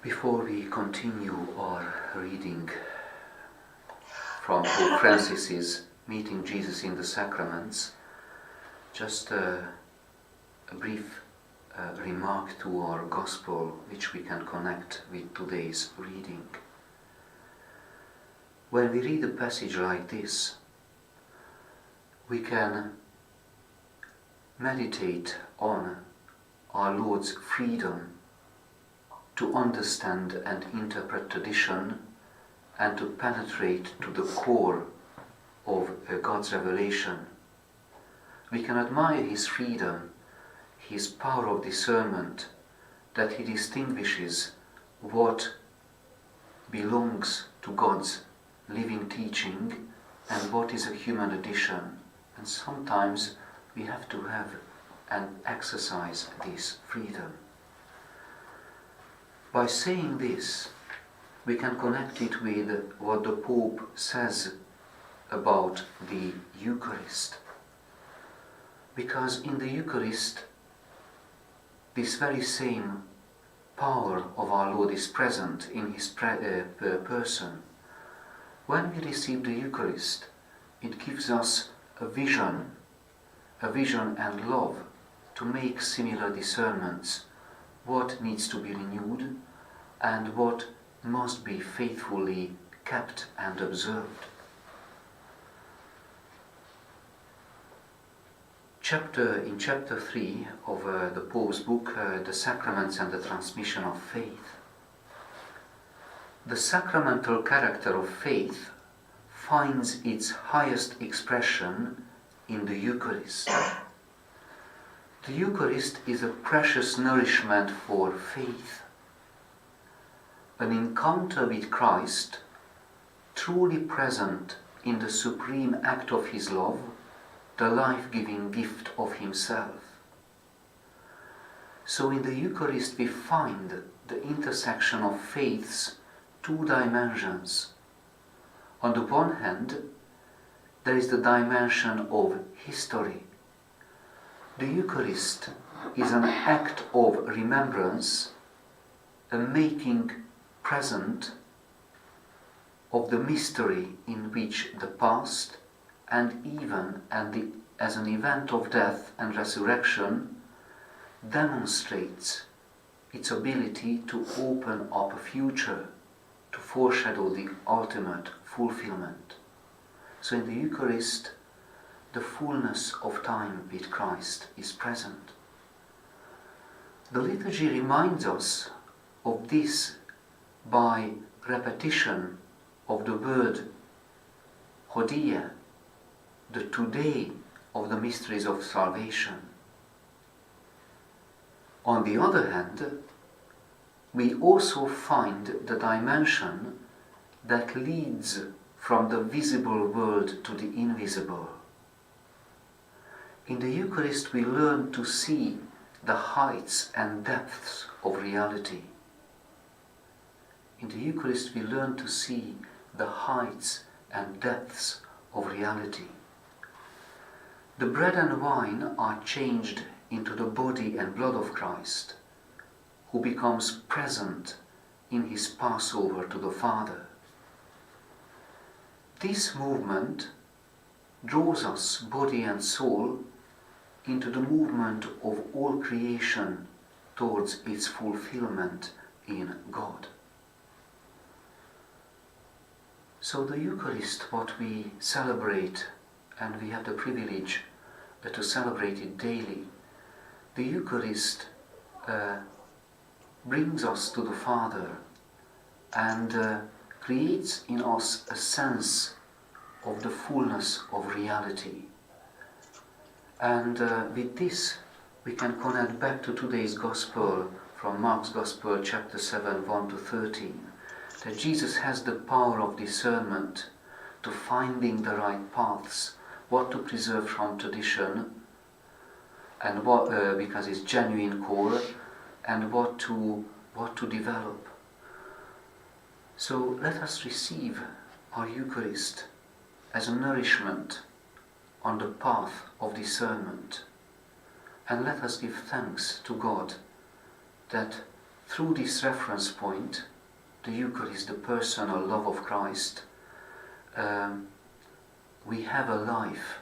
Before we continue our reading from Pope Francis's Meeting Jesus in the Sacraments, just a brief remark to our Gospel which we can connect with today's reading. When we read a passage like this, we can meditate on our Lord's freedom to understand and interpret tradition and to penetrate to the core of God's revelation. We can admire his freedom, his power of discernment, that he distinguishes what belongs to God's living teaching and what is a human addition. And sometimes we have to have and exercise this freedom. By saying this, we can connect it with what the Pope says about the Eucharist. Because in the Eucharist, this very same power of our Lord is present in his person. When we receive the Eucharist, it gives us a vision and love to make similar discernments, what needs to be renewed and what must be faithfully kept and observed. In chapter 3 of the Pope's book, The Sacraments and the Transmission of Faith, the sacramental character of faith finds its highest expression in the Eucharist. The Eucharist is a precious nourishment for faith, an encounter with Christ, truly present in the supreme act of his love, the life-giving gift of himself. So in the Eucharist we find the intersection of faith's two dimensions. On the one hand, there is the dimension of history. The Eucharist is an act of remembrance, a making present of the mystery in which the past and even as an event of death and resurrection demonstrates its ability to open up a future, to foreshadow the ultimate fulfillment. So in the Eucharist, the fullness of time with Christ is present. The liturgy reminds us of this by repetition of the word Hodia, the today of the mysteries of salvation. On the other hand, we also find the dimension that leads from the visible world to the invisible. In the Eucharist we learn to see the heights and depths of reality. In the Eucharist we learn to see the heights and depths of reality. The bread and wine are changed into the body and blood of Christ, who becomes present in his Passover to the Father. This movement draws us, body and soul, into the movement of all creation towards its fulfillment in God. So the Eucharist, what we celebrate, and we have the privilege to celebrate it daily, the Eucharist brings us to the Father and creates in us a sense of the fullness of reality. And with this we can connect back to today's Gospel from Mark's Gospel, chapter 7, 1 to 13, that Jesus has the power of discernment to finding the right paths, what to preserve from tradition, and what because it's genuine core, and what to develop. So let us receive our Eucharist as a nourishment on the path of discernment, and let us give thanks to God that through this reference point, the Eucharist, the personal love of Christ, we have a life,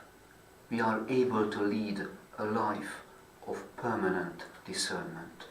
we are able to lead a life of permanent discernment.